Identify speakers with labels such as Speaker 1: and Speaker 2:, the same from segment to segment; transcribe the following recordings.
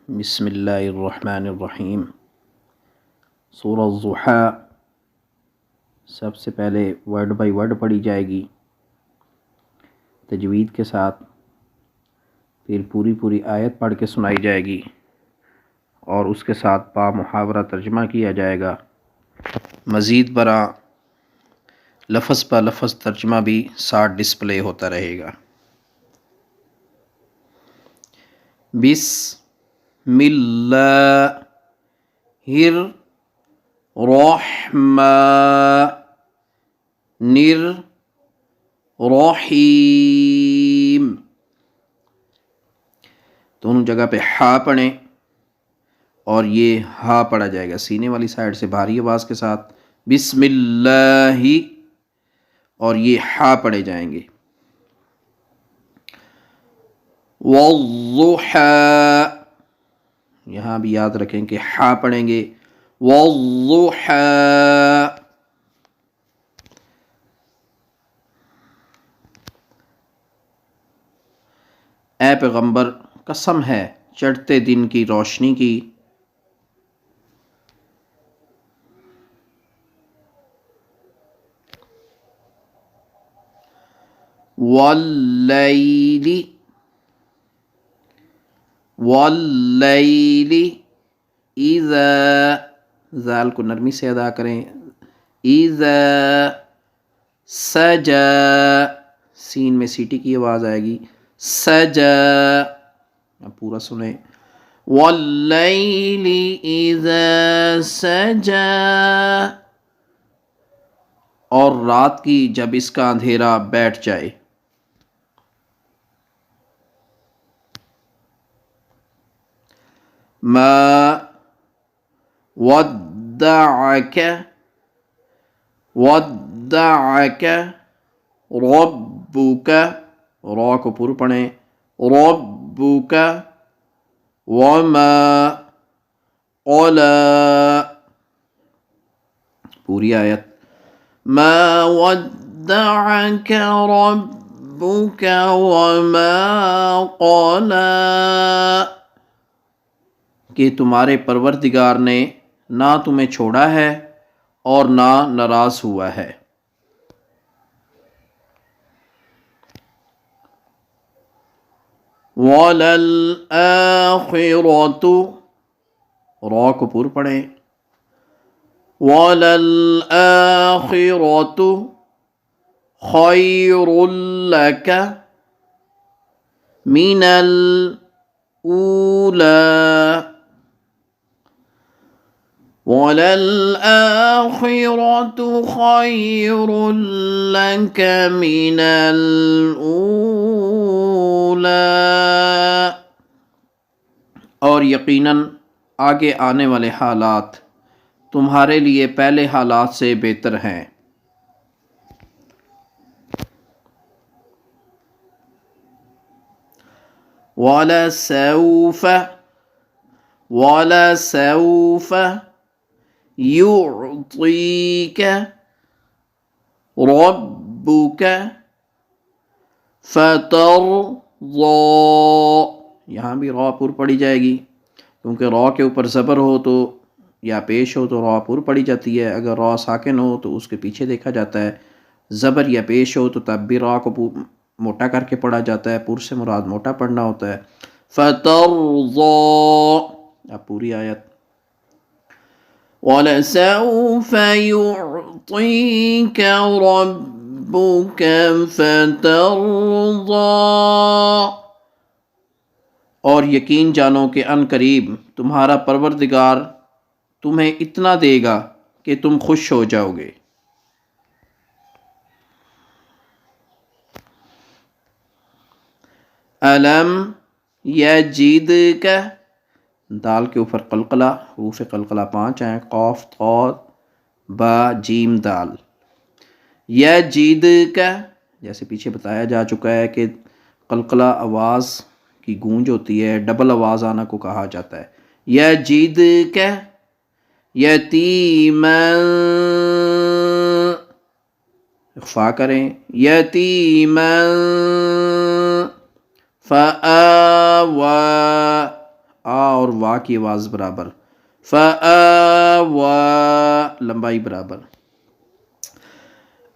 Speaker 1: بسم اللہ الرحمن الرحیم۔ سورہ الضحیٰ سب سے پہلے ورڈ بائی ورڈ پڑھی جائے گی تجوید کے ساتھ، پھر پوری آیت پڑھ کے سنائی جائے گی اور اس کے ساتھ با محاورہ ترجمہ کیا جائے گا۔ مزید برآں لفظ پہ لفظ ترجمہ بھی ساتھ ڈسپلے ہوتا رہے گا۔ بسم اللہ الرحمن الرحیم، دونوں جگہ پہ ہا پڑھیں اور یہ ہا پڑھا جائے گا سینے والی سائڈ سے بھاری آواز کے ساتھ، بسم اللہ، اور یہ ہا پڑھے جائیں گے۔ والضحیٰ، یہاں بھی یاد رکھیں کہ ہا پڑھیں گے، والضحیٰ۔ اے پیغمبر قسم ہے چڑھتے دن کی روشنی کی، واللیل، واللیل اذا، ذال کو نرمی سے ادا کریں، اذا سجا، سین میں سیٹی کی آواز آئے گی، سجا، اب پورا سنیں، واللیل اذا سجا، اور رات کی جب اس کا اندھیرا بیٹھ جائے، ما ودعک، ودعک ربک، را کو پر پڑھیں، ربک، وما قلا، پوری آیت، ما ودعک ربک وما قلا، کہ تمہارے پروردگار نے نہ تمہیں چھوڑا ہے اور نہ ناراض ہوا ہے۔ وَلَلْآخِرَةُ، را کو پر پڑھیں، وَلَلْآخِرَةُ خَيْرٌ لَكَ مِنَ الْأُولَى، وَلَلْآخِرَةُ خَيْرٌ لَكَ مِنَ الْأُولَى، اور یقیناً آگے آنے والے حالات تمہارے لیے پہلے حالات سے بہتر ہیں۔ وَلَسَوْفَ، وَلَسَوْفَ يُعْطِيكَ رَبُّكَ فَتَرْضَىٰ، یہاں بھی را پر پڑھی جائے گی، کیونکہ را کے اوپر زبر ہو تو یا پیش ہو تو را پر پڑھی جاتی ہے، اگر را ساکن ہو تو اس کے پیچھے دیکھا جاتا ہے، زبر یا پیش ہو تو تب بھی را کو موٹا کر کے پڑھا جاتا ہے، پر سے مراد موٹا پڑھنا ہوتا ہے، فَتَرْضَىٰ، اب پوری آیت، وَلَسَوْفَ يُعْطِيكَ رَبُّكَ فَتَرْضَىٰ، اور یقین جانو کہ ان قریب تمہارا پروردگار تمہیں اتنا دے گا کہ تم خوش ہو جاؤ گے۔ الم یجدک، دال کے اوپر قلقلہ، حروف قلقلہ 5 ہیں، قاف، طا، با، جیم، دال۔ یجدک، جیسے پیچھے بتایا جا چکا ہے کہ قلقلہ آواز کی گونج ہوتی ہے، ڈبل آواز آنا کو کہا جاتا ہے۔ یجدک یتیما، اخفا کریں، یتیما فآوى، اور وا کی آواز برابر. فآوا لمبائی برابر.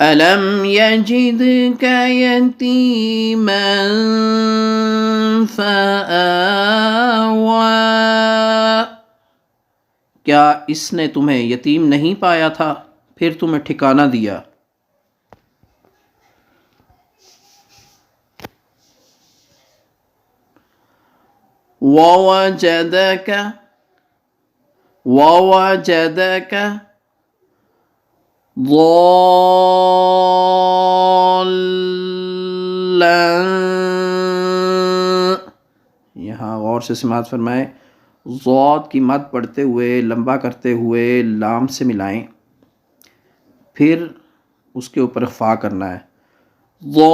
Speaker 1: أَلَمْ يَجِدْكَ يَتِيمًا فَآوَى کیا اس نے تمہیں یتیم نہیں پایا تھا پھر تمہیں ٹھکانہ دیا. وَوَجَدَكَ ضَالًّا یہاں غور سے سماعت فرمائیں. ضاد کی مد پڑھتے ہوئے لمبا کرتے ہوئے لام سے ملائیں، پھر اس کے اوپر فا کرنا ہے. ضَالًّا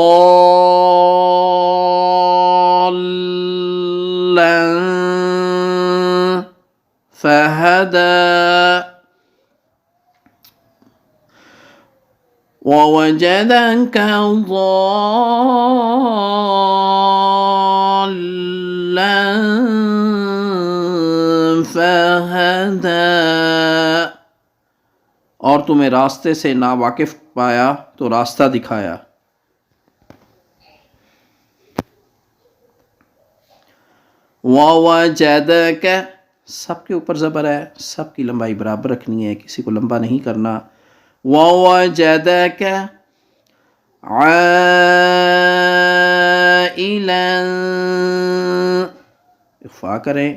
Speaker 1: فَهَدَى وَوَجَدَكَ ضَالًّا فَهَدَى اور تمہیں راستے سے ناواقف پایا تو راستہ دکھایا. وَوَجَدَكَ سب کے اوپر زبر ہے، سب کی لمبائی برابر رکھنی ہے، کسی کو لمبا نہیں کرنا. وَوَجَدَكَ عَائِلًا اخفا کریں.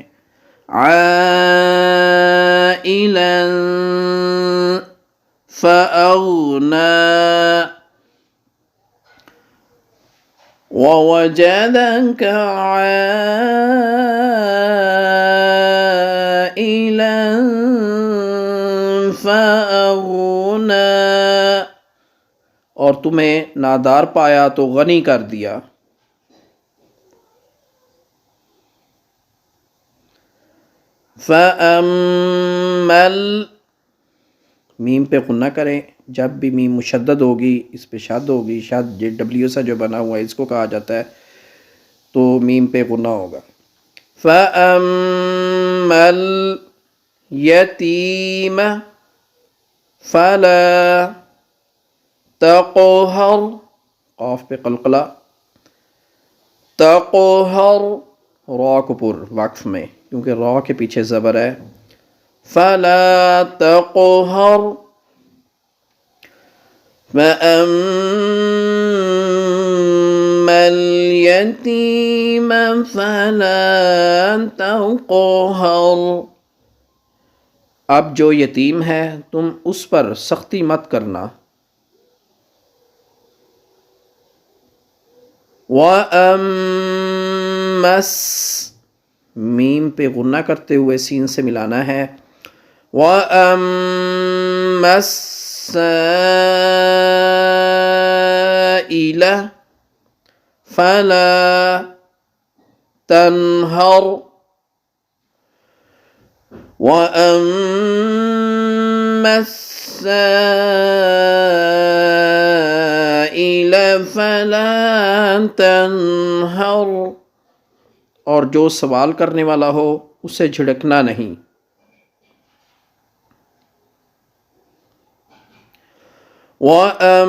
Speaker 1: عَائِلًا فَأَغْنَى وَوَجَدَكَ عَائِلًا فَأَغْنَى اور تمہیں نادار پایا تو غنی کر دیا. فَأَمَّل میم پہ غنہ کریں، جب بھی میم مشدد ہوگی اس پہ شد ہوگی. شد ڈبلیو سے جو بنا ہوا ہے اس کو کہا جاتا ہے، تو میم پہ غنہ ہوگا. فَأَمَّل یتیم فَلَا تَقْهَرْ قاف پہ قلقلہ. تَقْهَرْ را کو پر وقف میں کیونکہ را کے پیچھے زبر ہے. فَلَا تَقْهَرْ فَأَمَّا الْيَتِيمَ فَلَا تَقْهَرْ اب جو یتیم ہے تم اس پر سختی مت کرنا. وَأَمَّا میم پہ غنہ کرتے ہوئے سین سے ملانا ہے. وَأَمَّا السَّائِلَ فَلَا تَنْهَرْ وَأَمَّا السَّائِلَ فَلَا تَنْهَرْ اور جو سوال کرنے والا ہو اسے جھڑکنا نہیں. وَأَمَّا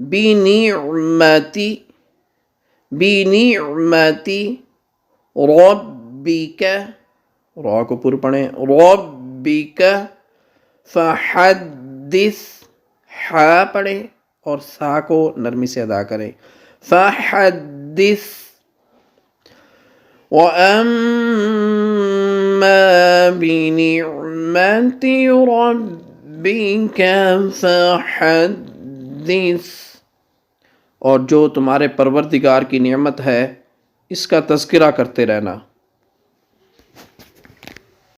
Speaker 1: بِنِعْمَةِ رَبِّكَ را کو پر پڑھیں. رَبِّكَ فَحَدِّثْ حا پڑھیں اور سا کو نرمی سے ادا کریں. فَحَدِّثْ وَأَمَّا بِنِعْمَةِ رَبِّكَ فَحَدِّثْ اور جو تمہارے پروردگار کی نعمت ہے اس کا تذکرہ کرتے رہنا.